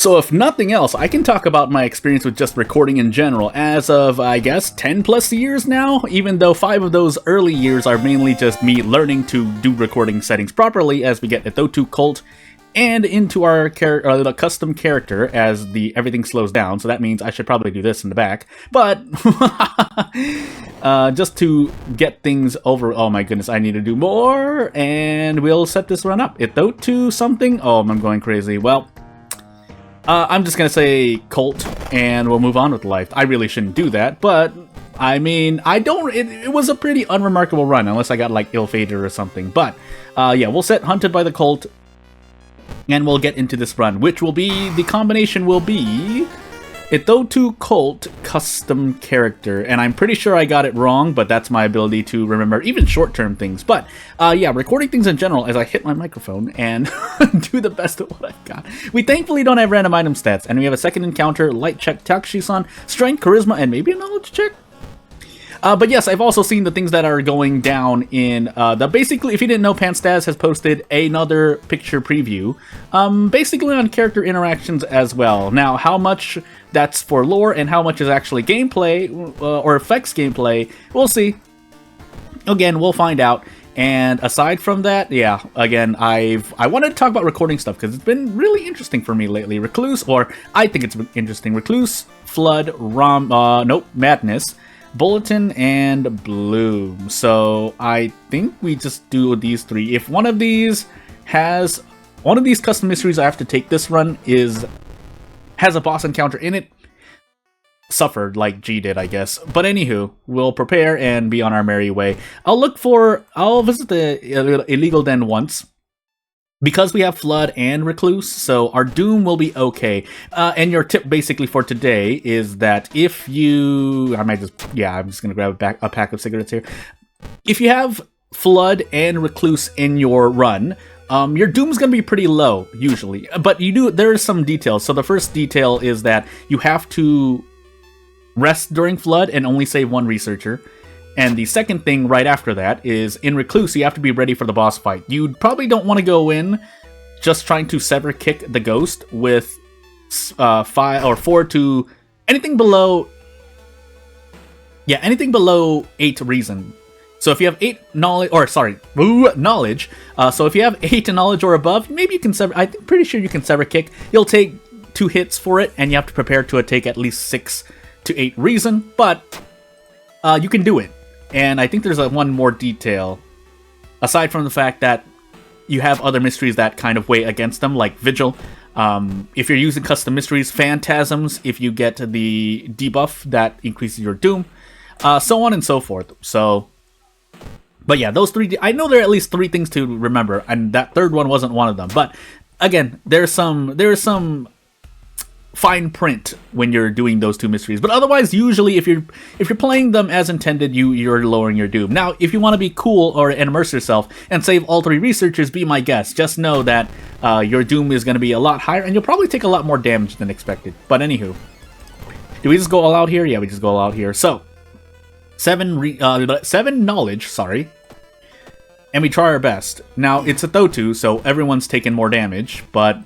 So if nothing else, I can talk about my experience with just recording in general as of, I guess, 10 plus years now, even though 5 of those early years are mainly just me learning to do recording settings properly as we get Ethotu Cult and into our the custom character as everything slows down. So that means I should probably do this in the back, but just to get things over. Oh my goodness, I need to do more, and we'll set this run up. Ethotu something. Oh, I'm going crazy. Well, I'm just gonna say Colt, and we'll move on with life. I really shouldn't do that, but I mean, it was a pretty unremarkable run, unless I got like ill-fated or something. But yeah, we'll set Hunted by the Colt, and we'll get into this run, which will be, the combination will be Ethotu Colt custom character, and I'm pretty sure I got it wrong, but that's my ability to remember even short-term things. But yeah, recording things in general as I hit my microphone and do the best of what I've got. We thankfully don't have random item stats, and we have a second encounter, light check, Takushi-san, strength, charisma, and maybe a knowledge check. But yes, I've also seen the things that are going down in basically, if you didn't know, Panstaz has posted another picture preview, basically on character interactions as well. Now, how much that's for lore and how much is actually gameplay or affects gameplay, we'll see. Again, we'll find out. And aside from that, yeah, again, I wanted to talk about recording stuff because it's been really interesting for me lately. Recluse, or I think it's been interesting. Recluse, Flood, Madness, Bulletin, and Bloom. So I think we just do these 3. If one of these custom mysteries I have to take this run has a boss encounter in it, suffered like G did, I guess. But anywho, we'll prepare and be on our merry way. I'll visit the illegal den once, because we have Flood and Recluse, so our Doom will be okay. And your tip basically for today is that if you... I'm just going to grab a pack of cigarettes here. If you have Flood and Recluse in your run, your Doom's going to be pretty low, usually. But there are some details. So the first detail is that you have to rest during Flood and only save 1 researcher. And the second thing right after that is, in Recluse, you have to be ready for the boss fight. You probably don't want to go in just trying to sever kick the ghost with 5 or 4 to anything below. Yeah, anything below 8 reason. So if you have 8 knowledge, knowledge. So if you have 8 knowledge or above, maybe you can sever. I'm pretty sure you can sever kick. You'll take 2 hits for it, and you have to prepare to take at least 6 to 8 reason. But you can do it. And I think there's one more detail, aside from the fact that you have other mysteries that kind of weigh against them, like Vigil. If you're using custom mysteries, Phantasms, if you get the debuff, that increases your Doom, so on and so forth. So, but yeah, those 3, I know there are at least 3 things to remember, and that third one wasn't one of them. But again, there's some fine print when you're doing those 2 mysteries, but otherwise, usually if you're playing them as intended, you're lowering your Doom. Now, if you want to be cool and immerse yourself and save all 3 researchers, be my guest. Just know that your Doom is going to be a lot higher, and you'll probably take a lot more damage than expected. But anywho, do we just go all out here? Yeah, we just go all out here. So 7 knowledge, sorry, and we try our best. Now it's a Ethotu, so everyone's taking more damage, but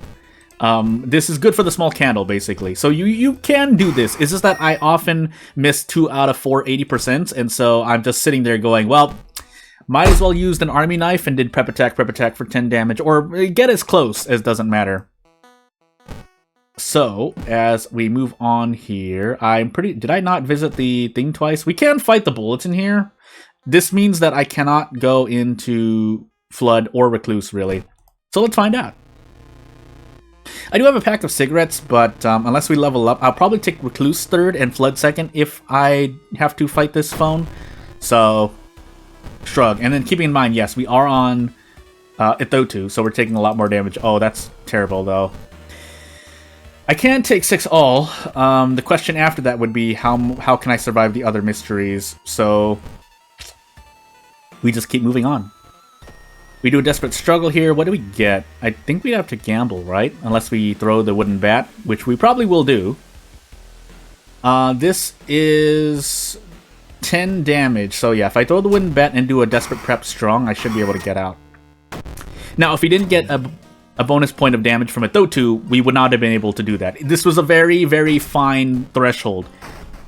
this is good for the small candle, basically. So you can do this. It's just that I often miss 2 out of 4 80%, and so I'm just sitting there going, well, might as well use an army knife and did prep attack for 10 damage, or get as close as doesn't matter. So, as we move on here, did I not visit the thing twice? We can fight the Bulletin here. This means that I cannot go into Flood or Recluse, really. So let's find out. I do have a pack of cigarettes, but unless we level up, I'll probably take Recluse 3rd and Flood 2nd if I have to fight this phone. So, shrug. And then keeping in mind, yes, we are on Ethotu, so we're taking a lot more damage. Oh, that's terrible, though. I can take 6 all. The question after that would be, how can I survive the other mysteries? So, we just keep moving on. We do a desperate struggle here. What do we get? I think we'd have to gamble, right? Unless we throw the wooden bat, which we probably will do. This is 10 damage. So yeah, if I throw the wooden bat and do a desperate prep strong, I should be able to get out. Now, if we didn't get a bonus point of damage from it. Though, too, we would not have been able to do that. This was a very, very fine threshold.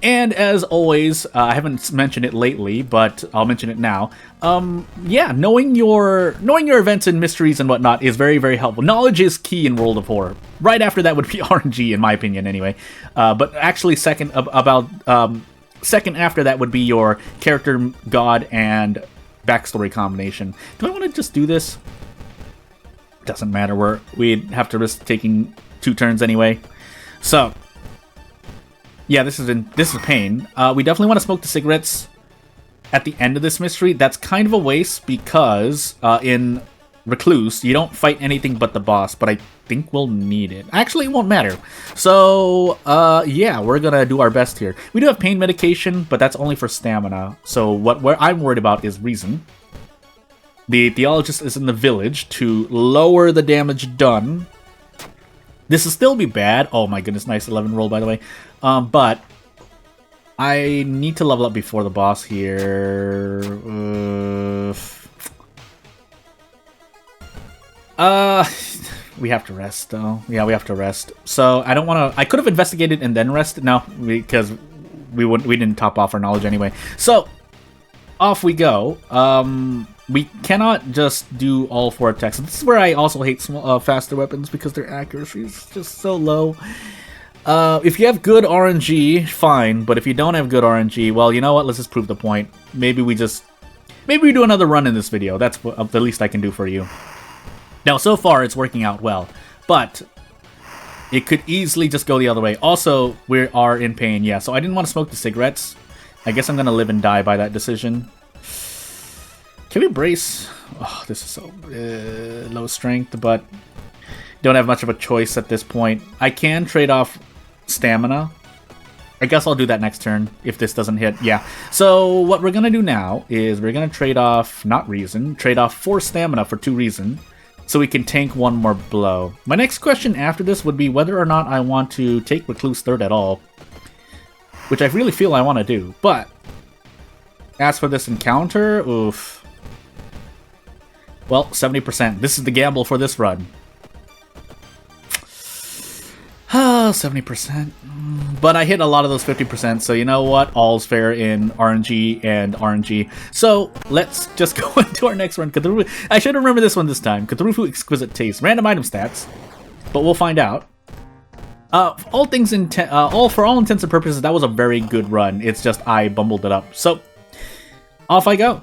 And as always, I haven't mentioned it lately, but I'll mention it now. Yeah, knowing your events and mysteries and whatnot is very, very helpful. Knowledge is key in World of Horror. Right after that would be RNG, in my opinion, anyway. But actually, second after that would be your character, god, and backstory combination. Do I want to just do this? Doesn't matter. We'd have to risk taking 2 turns anyway. So. Yeah, this is pain. We definitely want to smoke the cigarettes at the end of this mystery. That's kind of a waste because in Recluse, you don't fight anything but the boss, but I think we'll need it. Actually, it won't matter. So, yeah, we're gonna do our best here. We do have pain medication, but that's only for stamina. So what I'm worried about is reason. The theologist is in the village to lower the damage done. This will still be bad. Oh my goodness, nice 11 roll, by the way. But I need to level up before the boss here. We have to rest, though. Yeah, we have to rest. So I don't want to. I could have investigated and then rested. No, because we didn't top off our knowledge anyway. So off we go. We cannot just do all 4 attacks. This is where I also hate faster weapons because their accuracy is just so low. If you have good RNG, fine. But if you don't have good RNG, well, you know what? Let's just prove the point. Maybe we do another run in this video. That's the least I can do for you. Now, so far, it's working out well. But it could easily just go the other way. Also, we are in pain, yeah. So I didn't want to smoke the cigarettes. I guess I'm going to live and die by that decision. Can we brace? Oh, this is so low strength, but don't have much of a choice at this point. I can trade off stamina. I guess I'll do that next turn if this doesn't hit. Yeah. So what we're going to do now is we're going to trade off, not reason, trade off 4 stamina for 2 reason so we can tank 1 more blow. My next question after this would be whether or not I want to take Recluse 3rd at all, which I really feel I want to do. But as for this encounter, oof. Well, 70%. This is the gamble for this run. 70%. But I hit a lot of those 50%, so you know what? All's fair in RNG and RNG. So let's just go into our next run. Cthulhu. I should remember this one this time. Cthulhu Exquisite Taste. Random item stats. But we'll find out. For all intents and purposes, that was a very good run. It's just I bumbled it up. So off I go.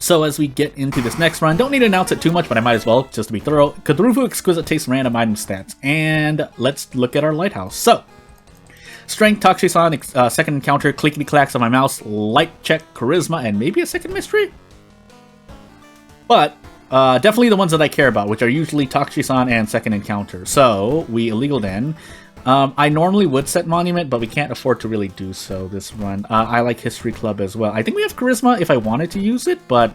So as we get into this next run, don't need to announce it too much, but I might as well, just to be thorough. Cthulhu Exquisite Taste Random Item Stats. And let's look at our lighthouse. So, Strength, Takshisan, second encounter, clickety clacks on my mouse, light check, charisma, and maybe a second mystery? But, definitely the ones that I care about, which are usually Takshisan and second encounter. So, we illegal den. I normally would set Monument, but we can't afford to really do so this run. I like History Club as well. I think we have Charisma if I wanted to use it, but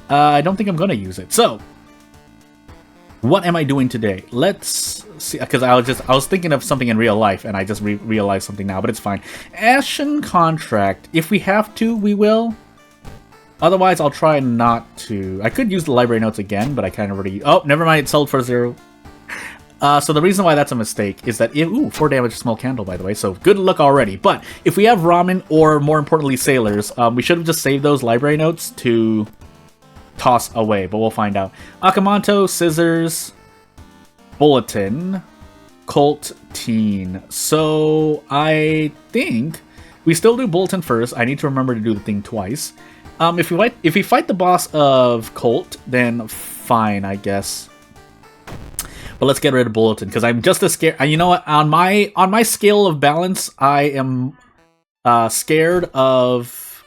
I don't think I'm going to use it. So, what am I doing today? Let's see, because I was thinking of something in real life, and I just realized something now, but it's fine. Ashen Contract. If we have to, we will. Otherwise, I'll try not to. I could use the library notes again, but I kind of already... Oh, never mind. It sold for 0. So the reason why that's a mistake is that... Ooh, 4 damage small candle, by the way, so good luck already. But if we have ramen, or more importantly, sailors, we should have just saved those library notes to toss away, but we'll find out. Akamanto, Scissors, Bulletin, Colt, Teen. So I think we still do Bulletin first. I need to remember to do the thing twice. If we fight the boss of Colt, then fine, I guess. But let's get rid of Bulletin, because I'm just as scared. You know what? On my scale of balance, I am scared of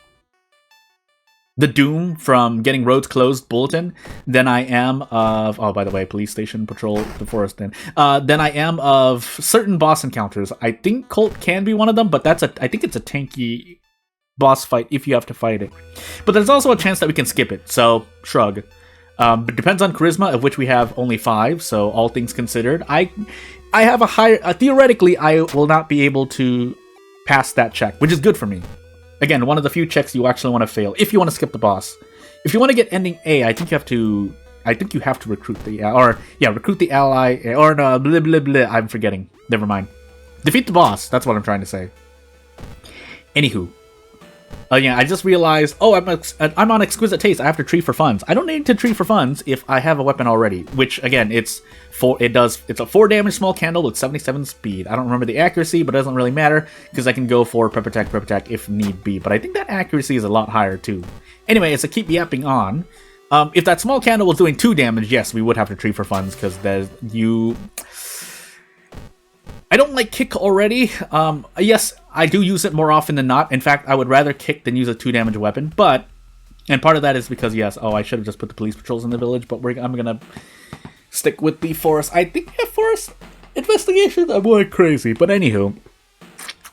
the doom from getting roads closed, Bulletin, than I am of... Oh, by the way, police station, patrol the forest, than I am of certain boss encounters. I think Colt can be one of them, but I think it's a tanky boss fight if you have to fight it. But there's also a chance that we can skip it, so shrug. But it depends on charisma, of which we have only 5, so all things considered. I have a higher... theoretically, I will not be able to pass that check, which is good for me. Again, one of the few checks you actually want to fail, if you want to skip the boss. If you want to get ending A, I think you have to. I think you have to recruit the recruit the ally or no blah blah blah. I'm forgetting. Never mind. Defeat the boss. That's what I'm trying to say. Anywho. Yeah, I just realized, oh, I'm on exquisite taste. I have to tree for funds. I don't need to tree for funds if I have a weapon already. Which again, it's a 4 damage small candle with 77 speed. I don't remember the accuracy, but it doesn't really matter because I can go for prep attack if need be. But I think that accuracy is a lot higher too. Anyway, it's a keep yapping on. If that small candle was doing 2 damage, yes, we would have to tree for funds because I don't like kick already. Yes, I do use it more often than not. In fact, I would rather kick than use a 2 damage weapon. And part of that is because, yes, I should have just put the police patrols in the village, but I'm going to stick with the forest. I think we have forest investigation. I'm going crazy. But anywho,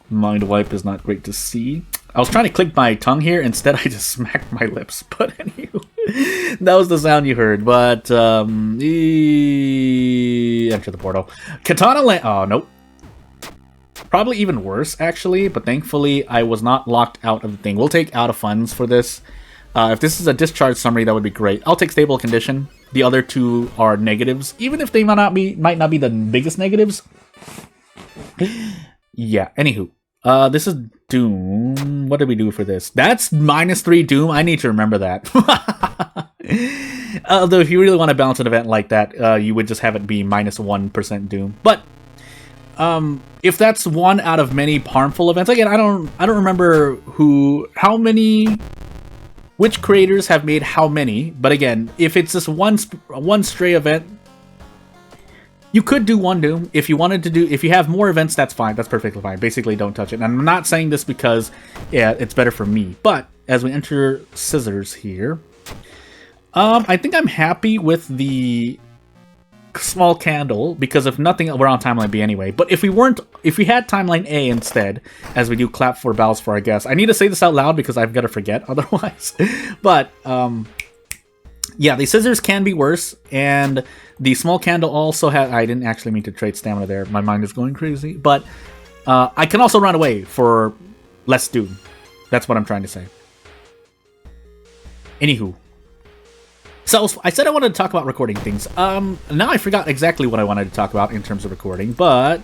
mind wipe is not great to see. I was trying to click my tongue here. Instead, I just smacked my lips. But anywho, that was the sound you heard. But, enter the portal. Katana land. Oh, nope. Probably even worse, actually, but thankfully I was not locked out of the thing. We'll take out of funds for this. If this is a discharge summary, that would be great. I'll take stable condition. The other 2 are negatives, even if they might not be the biggest negatives. Yeah, anywho. This is Doom. What did we do for this? That's -3 Doom. I need to remember that. Although if you really want to balance an event like that, you would just have it be -1% Doom. But if that's one out of many harmful events, again, I don't remember which creators have made how many, but again, if it's just one stray event, you could do 1 Doom. If you have more events, that's fine. That's perfectly fine. Basically, don't touch it. And I'm not saying this because, yeah, it's better for me. But as we enter Scissors here, I think I'm happy with the small candle, because if nothing, we're on timeline B anyway. But if we had timeline A instead, as we do clap for bows for our guests, I need to say this out loud because I've got to forget otherwise. But yeah, the scissors can be worse, and the small candle also has. I didn't actually mean to trade stamina there. My mind is going crazy. But I can also run away for less doom. That's what I'm trying to say. Anywho. So, I said I wanted to talk about recording things. Now I forgot exactly what I wanted to talk about in terms of recording, but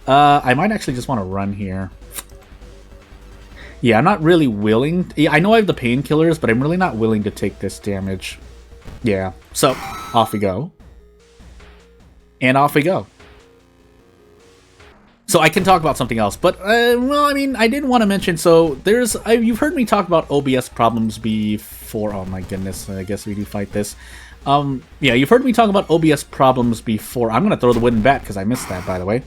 I might actually just want to run here. Yeah, I'm not really willing. Yeah, I know I have the painkillers, but I'm really not willing to take this damage. Yeah, so off we go. And off we go. So I can talk about something else, but, well, I mean, I did want to mention, so you've heard me talk about OBS problems before. Oh my goodness, I guess we do fight this. Yeah, you've heard me talk about OBS problems before. I'm going to throw the wooden bat because I missed that, by the way.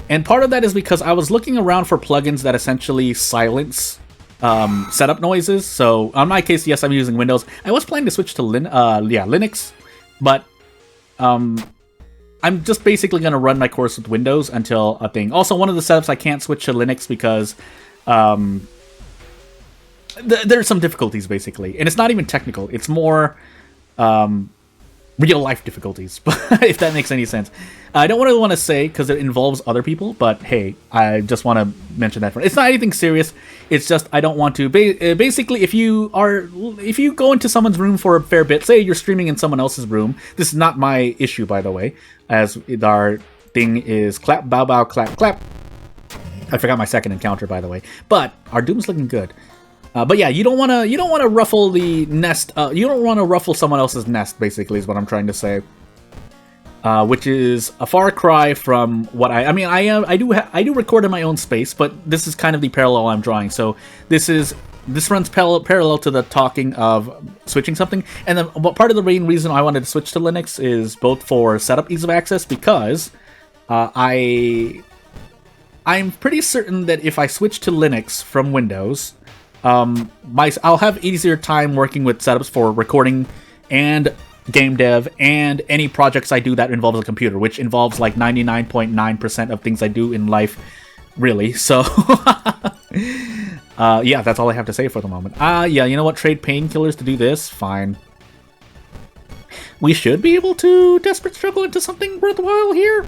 And part of that is because I was looking around for plugins that essentially silence setup noises. So, in my case, yes, I'm using Windows. I was planning to switch to Linux, but I'm just basically going to run my course with Windows until a thing. Also, one of the setups I can't switch to Linux because there's some difficulties, basically. And it's not even technical. It's more real-life difficulties, if that makes any sense. I don't really want to say because it involves other people, but hey, I just want to mention that. It's not anything serious. It's just I don't want to. Basically, if you go into someone's room for a fair bit, say you're streaming in someone else's room. This is not my issue, by the way, as our thing is clap, bow, bow, clap, clap. I forgot my second encounter, by the way, but our Doom's looking good. But yeah, you don't want to ruffle the nest. You don't want to ruffle someone else's nest. Basically, is what I'm trying to say. Which is a far cry from what I mean. I do record in my own space, but this is kind of the parallel I'm drawing. So this runs parallel to the talking of switching something. And then part of the main reason I wanted to switch to Linux is both for setup ease of access, because I'm pretty certain that if I switch to Linux from Windows, I'll have easier time working with setups for recording and game dev and any projects I do that involves a computer, which involves like 99.9% of things I do in life, really. So yeah, that's all I have to say for the moment. Yeah, you know what? Trade painkillers to do this? Fine. We should be able to desperate struggle into something worthwhile here.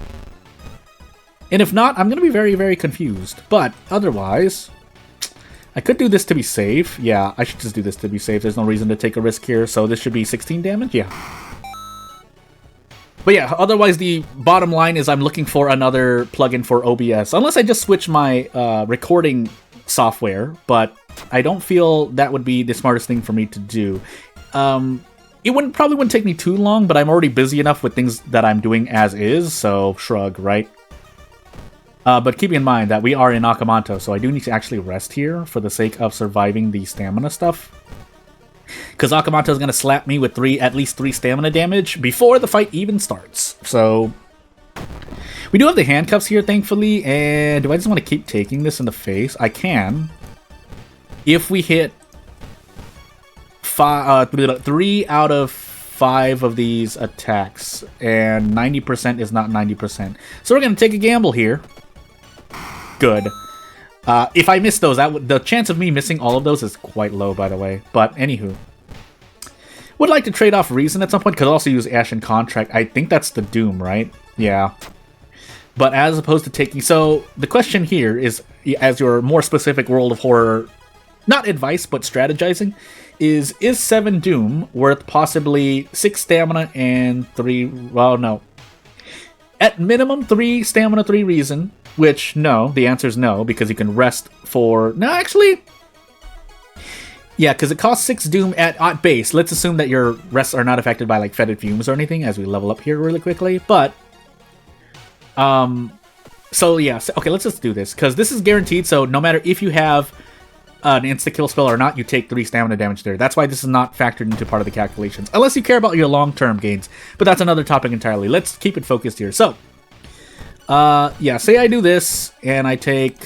And if not, I'm going to be very, very confused. But otherwise, I could do this to be safe. Yeah, I should just do this to be safe. There's no reason to take a risk here. So this should be 16 damage. Yeah. But yeah, otherwise the bottom line is I'm looking for another plugin for OBS. Unless I just switch my recording software, but I don't feel that would be the smartest thing for me to do. It probably wouldn't take me too long, but I'm already busy enough with things that I'm doing as is, so shrug, right? But keeping in mind that we are in Akamanto, so I do need to actually rest here for the sake of surviving the stamina stuff. Because Akamanto is going to slap me with at least 3 stamina damage before the fight even starts. So we do have the handcuffs here, thankfully. And do I just want to keep taking this in the face? I can. If we hit 3 out of 5 of these attacks, and 90% is not 90%. So we're going to take a gamble here. Good. If I miss those, the chance of me missing all of those is quite low, by the way. But anywho. Would like to trade off Reason at some point. Could also use Ashen Contract. I think that's the Doom, right? Yeah. But as opposed to taking... So, the question here is, as your more specific World of Horror, not advice, but strategizing, is 7 Doom worth possibly 6 Stamina and 3... Well, no. At minimum, 3 Stamina, 3 Reason. Which, no. The answer is no, because you can rest for... No, actually... Yeah, because it costs 6 Doom at base. Let's assume that your rests are not affected by, like, fetid fumes or anything as we level up here really quickly. But, so, yeah. So, okay, let's just do this. Because this is guaranteed, so no matter if you have an insta-kill spell or not, you take 3 stamina damage there. That's why this is not factored into part of the calculations. Unless you care about your long-term gains. But that's another topic entirely. Let's keep it focused here. So, yeah, say I do this, and I take...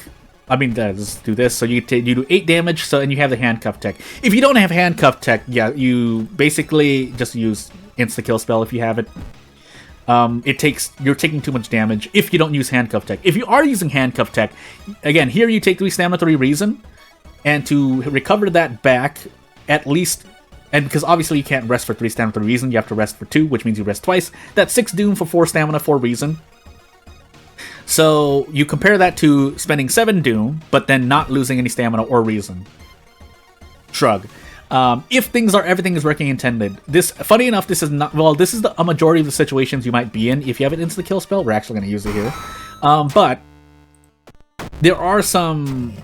let's do this. So you do 8 damage, and you have the handcuff tech. If you don't have handcuff tech, yeah, you basically just use insta-kill spell if you have it. You're taking too much damage if you don't use handcuff tech. If you are using handcuff tech, again, here you take 3 stamina, 3 reason, and to recover that back, at least, and because obviously you can't rest for 3 stamina, 3 reason, you have to rest for 2, which means you rest twice. That's 6 doom for 4 stamina, 4 reason. So you compare that to spending 7 Doom, but then not losing any stamina or reason. Shrug. If everything is working intended. Funny enough, this is not, well, this is a majority of the situations you might be in. If you have an insta-kill spell, we're actually going to use it here. But there are some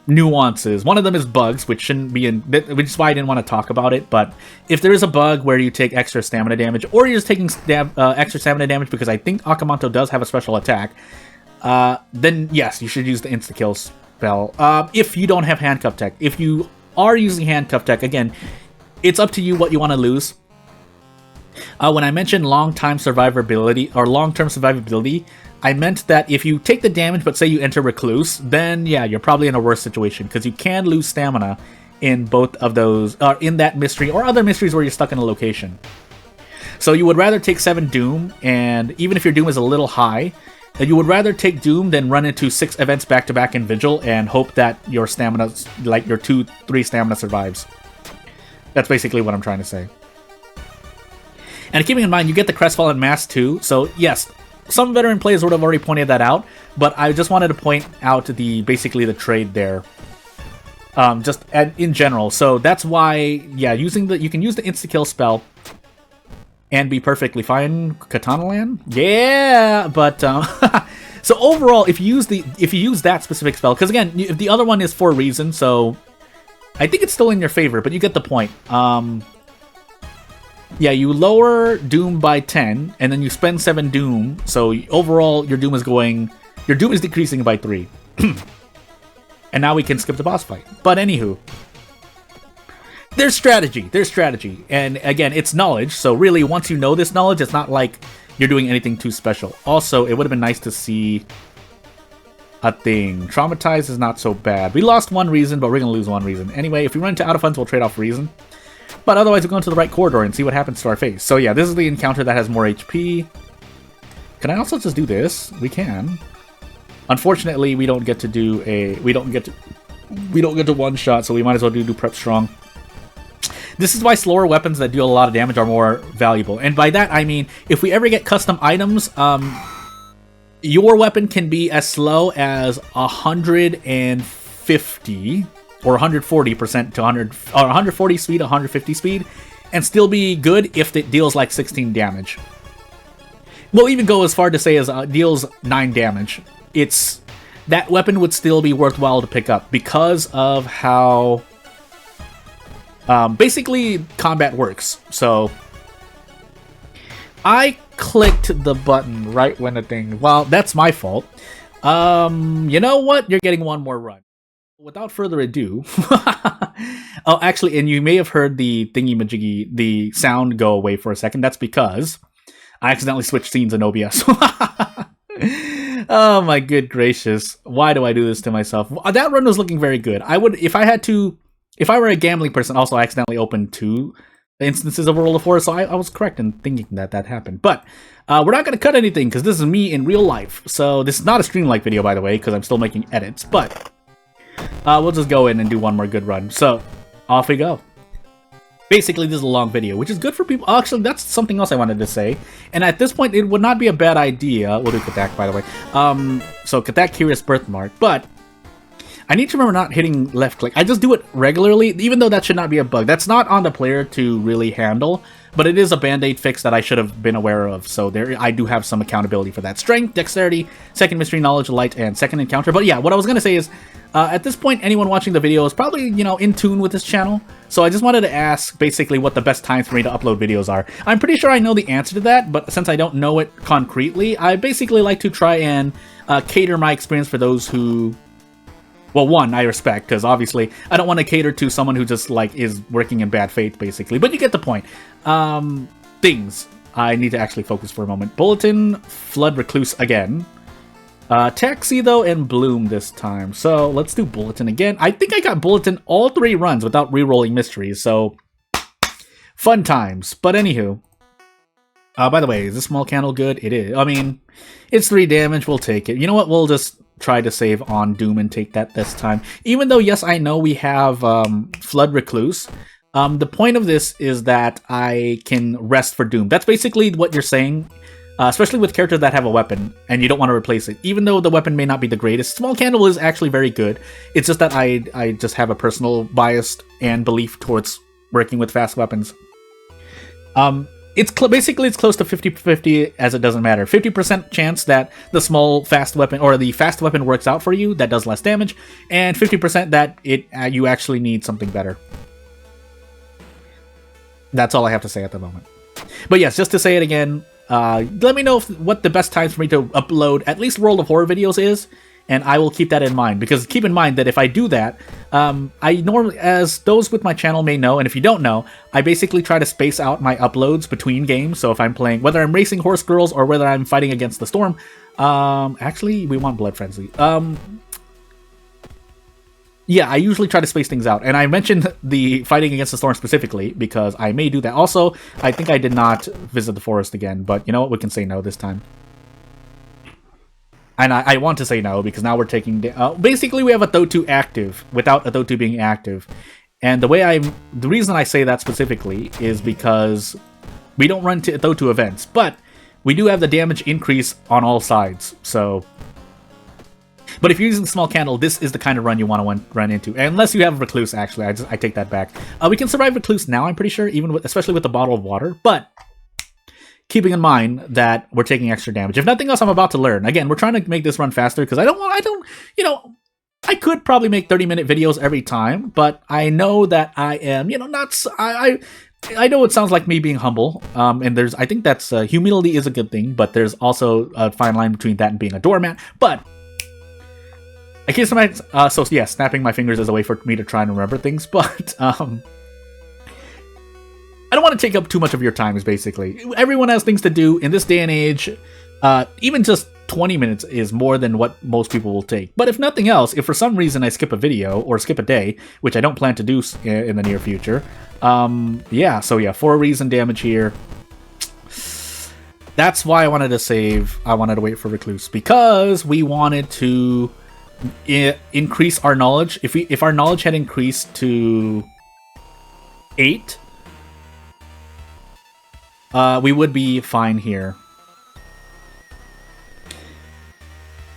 nuances. One of them is bugs, which shouldn't be in, which is why I didn't want to talk about it. But if there is a bug where you take extra stamina damage, or you're just taking extra stamina damage because I think Akamanto does have a special attack, then yes, you should use the insta-kill spell. If you don't have handcuff tech. If you are using handcuff tech, again, it's up to you what you want to lose. When I mentioned long-term survivability, I meant that if you take the damage, but say you enter Recluse, then yeah, you're probably in a worse situation, because you can lose stamina in both of those, in that mystery, or other mysteries where you're stuck in a location. So you would rather take 7 Doom, and even if your Doom is a little high, you would rather take Doom than run into 6 events back-to-back in Vigil and hope that your stamina, like your 2-3 stamina survives. That's basically what I'm trying to say. And keeping in mind, you get the Crestfallen Mask too, so yes, some veteran players would have already pointed that out, but I just wanted to point out basically the trade there. Just in general. So that's why, yeah, you can use the insta-kill spell and be perfectly fine. Katana Land? Yeah, but so overall, if you use that specific spell, because again, if the other one is for a reason, so I think it's still in your favor, but you get the point. Yeah, you lower Doom by 10, and then you spend 7 Doom, so overall your Doom is decreasing by 3. And now we can skip the boss fight. But anywho, there's strategy, and again, it's knowledge, so really, once you know this knowledge, it's not like you're doing anything too special. Also, it would have been nice to see a thing. Traumatized is not so bad. We lost 1 reason, but we're going to lose 1 reason. Anyway, if we run into out of funds, we'll trade off reason. But otherwise, we'll go into the right corridor and see what happens to our face. So yeah, this is the encounter that has more HP. Can I also just do this? We can. Unfortunately, we don't get to one shot, so we might as well do prep strong. This is why slower weapons that deal a lot of damage are more valuable. And by that, I mean, if we ever get custom items, your weapon can be as slow as 150, or 140% to 100, or 140 speed, 150 speed, and still be good if it deals like 16 damage. We'll even go as far to say as deals 9 damage. That weapon would still be worthwhile to pick up because of how basically combat works. So I clicked the button right when the thing... Well, that's my fault. You know what? You're getting one more run. Without further ado... Oh, actually, and you may have heard the thingy-majiggy, the sound go away for a second. That's because I accidentally switched scenes in OBS. Oh my good gracious. Why do I do this to myself? That run was looking very good. I would, if I were a gambling person, also I accidentally opened 2 instances of World of War, so I was correct in thinking that happened. But we're not going to cut anything, because this is me in real life. So this is not a stream-like video, by the way, because I'm still making edits. But we'll just go in and do one more good run. So off we go. Basically, this is a long video, which is good for people. Actually, that's something else I wanted to say. And at this point, it would not be a bad idea. We'll do Katak, by the way. So Katak Curious Birthmark. But I need to remember not hitting left click. I just do it regularly, even though that should not be a bug. That's not on the player to really handle, but it is a band-aid fix that I should have been aware of. So there, I do have some accountability for that. Strength, Dexterity, Second Mystery, Knowledge, Light, and Second Encounter. But yeah, what I was going to say is, at this point, anyone watching the video is probably, you know, in tune with this channel. So I just wanted to ask, basically, what the best times for me to upload videos are. I'm pretty sure I know the answer to that, but since I don't know it concretely, I basically like to try and cater my experience for those who... Well, one, I respect, because obviously I don't want to cater to someone who just, like, is working in bad faith, basically. But you get the point. Things. I need to actually focus for a moment. Bulletin, Flood Recluse again. Taxi, though, and Bloom this time. So let's do Bulletin again. I think I got Bulletin all 3 runs without re-rolling mysteries, so fun times. But anywho, by the way, is this small candle good? It is. I mean, it's 3 damage. We'll take it. You know what? We'll just try to save on Doom and take that this time. Even though, yes, I know we have Flood Recluse. The point of this is that I can rest for Doom. That's basically what you're saying. Especially with characters that have a weapon, and you don't want to replace it. Even though the weapon may not be the greatest, Small Candle is actually very good. It's just that I just have a personal bias and belief towards working with fast weapons. Basically it's close to 50-50, as it doesn't matter. 50% chance that the small fast weapon, or the fast weapon works out for you, that does less damage, and 50% that you actually need something better. That's all I have to say at the moment. But yes, just to say it again, let me know what the best times for me to upload at least World of Horror videos is, and I will keep that in mind. Because keep in mind that if I do that, I normally, as those with my channel may know, and if you don't know, I basically try to space out my uploads between games. So if I'm playing, whether I'm racing Horse Girls or whether I'm fighting against the Storm, actually, we want Blood Frenzy. Yeah, I usually try to space things out. And I mentioned the fighting against the Storm specifically because I may do that. Also, I think I did not visit the forest again, but you know what? We can say no this time. And I want to say no because now we're taking... basically, we have a Thotu active without a Thotu being active. And the reason I say that specifically is because we don't run to Thotu events, but we do have the damage increase on all sides, so... But if you're using Small Candle, this is the kind of run you want to run into. And unless you have Recluse, actually, I take that back. We can survive Recluse now, I'm pretty sure, especially with the bottle of water. But keeping in mind that we're taking extra damage. If nothing else, I'm about to learn. Again, we're trying to make this run faster because I could probably make 30-minute videos every time, but I know that I am, I know it sounds like me being humble, and I think that's humility is a good thing, but there's also a fine line between that and being a doormat. But I guess so yeah, snapping my fingers is a way for me to try and remember things, but I don't want to take up too much of your time, is basically. Everyone has things to do in this day and age. Even just 20 minutes is more than what most people will take. But if nothing else, if for some reason I skip a video or skip a day, which I don't plan to do in the near future, yeah, so yeah, 4 reason damage here. That's why I wanted to save. I wanted to wait for Recluse because we wanted to increase our knowledge. If our knowledge had increased to 8, we would be fine here.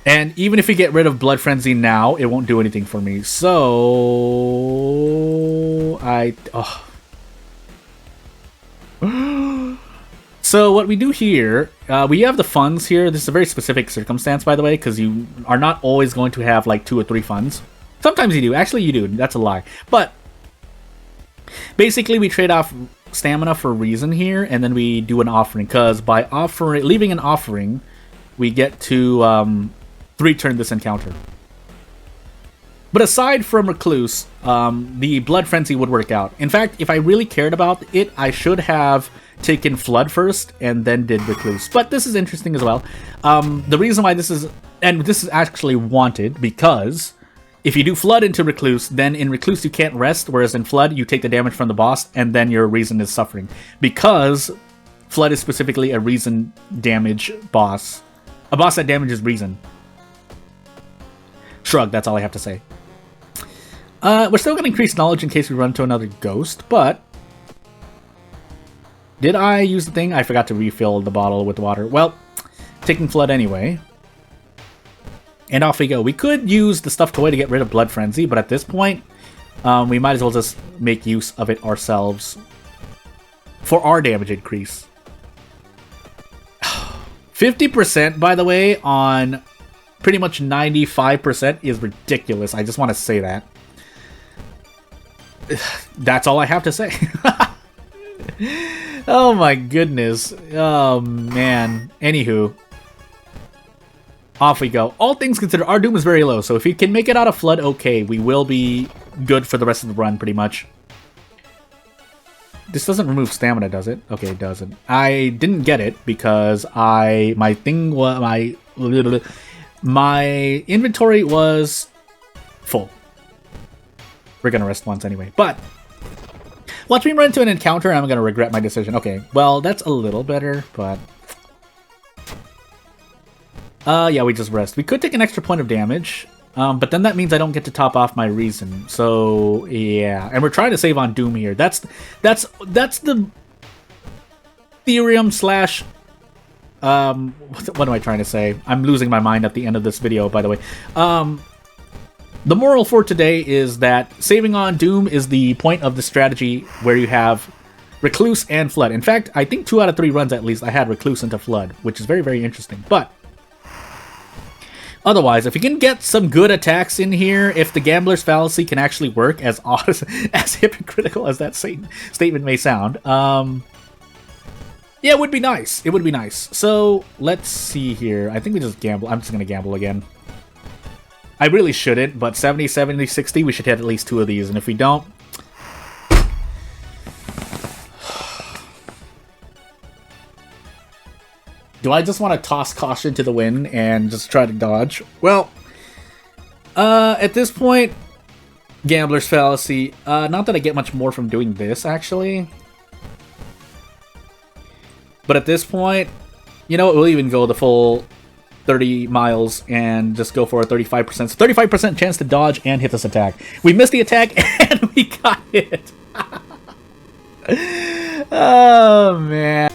And even if we get rid of Blood Frenzy now, it won't do anything for me. So... So what we do here, we have the funds here. This is a very specific circumstance, by the way, because you are not always going to have like 2 or 3 funds. Sometimes you do. Actually, you do. That's a lie. But basically, we trade off stamina for reason here, and then we do an offering. Because by leaving an offering, we get to 3-turn this encounter. But aside from Recluse, the Blood Frenzy would work out. In fact, if I really cared about it, I should have taken Flood first and then did Recluse. But this is interesting as well. The reason why this is... And this is actually wanted because if you do Flood into Recluse, then in Recluse you can't rest, whereas in Flood you take the damage from the boss and then your reason is suffering. Because Flood is specifically a reason damage boss. A boss that damages reason. Shrug, that's all I have to say. We're still going to increase knowledge in case we run into another ghost, but... Did I use the thing? I forgot to refill the bottle with water. Well, taking Flood anyway. And off we go. We could use the stuffed toy to get rid of Blood Frenzy, but at this point, we might as well just make use of it ourselves. For our damage increase. 50%, by the way, on pretty much 95% is ridiculous. I just want to say that. That's all I have to say. Oh my goodness. Oh man. Anywho. Off we go. All things considered, our Doom is very low, so if we can make it out of Flood, okay, we will be good for the rest of the run, pretty much. This doesn't remove stamina, does it? Okay, it doesn't. I didn't get it because my inventory was full. We're gonna rest once anyway, but watch me run into an encounter and I'm gonna regret my decision. Okay, well, that's a little better, but... yeah, we just rest. We could take an extra point of damage, but then that means I don't get to top off my reason. So, yeah. And we're trying to save on Doom here. That's the theorem slash... what am I trying to say? I'm losing my mind at the end of this video, by the way. The moral for today is that saving on Doom is the point of the strategy where you have Recluse and Flood. In fact, I think 2 out of 3 runs at least I had Recluse into Flood, which is very, very interesting. But otherwise, if you can get some good attacks in here, if the Gambler's Fallacy can actually work, as hypocritical as that statement may sound, yeah, it would be nice. It would be nice. So, let's see here. I think we just gamble. I'm just going to gamble again. I really shouldn't, but 70, 70, 60, we should hit at least 2 of these. And if we don't... Do I just want to toss caution to the wind and just try to dodge? Well, at this point, Gambler's Fallacy. Not that I get much more from doing this, actually. But at this point, you know what, we'll even go the full 30 miles and just go for a 35%. So 35% chance to dodge and hit this attack. We missed the attack and we got hit. Oh, man.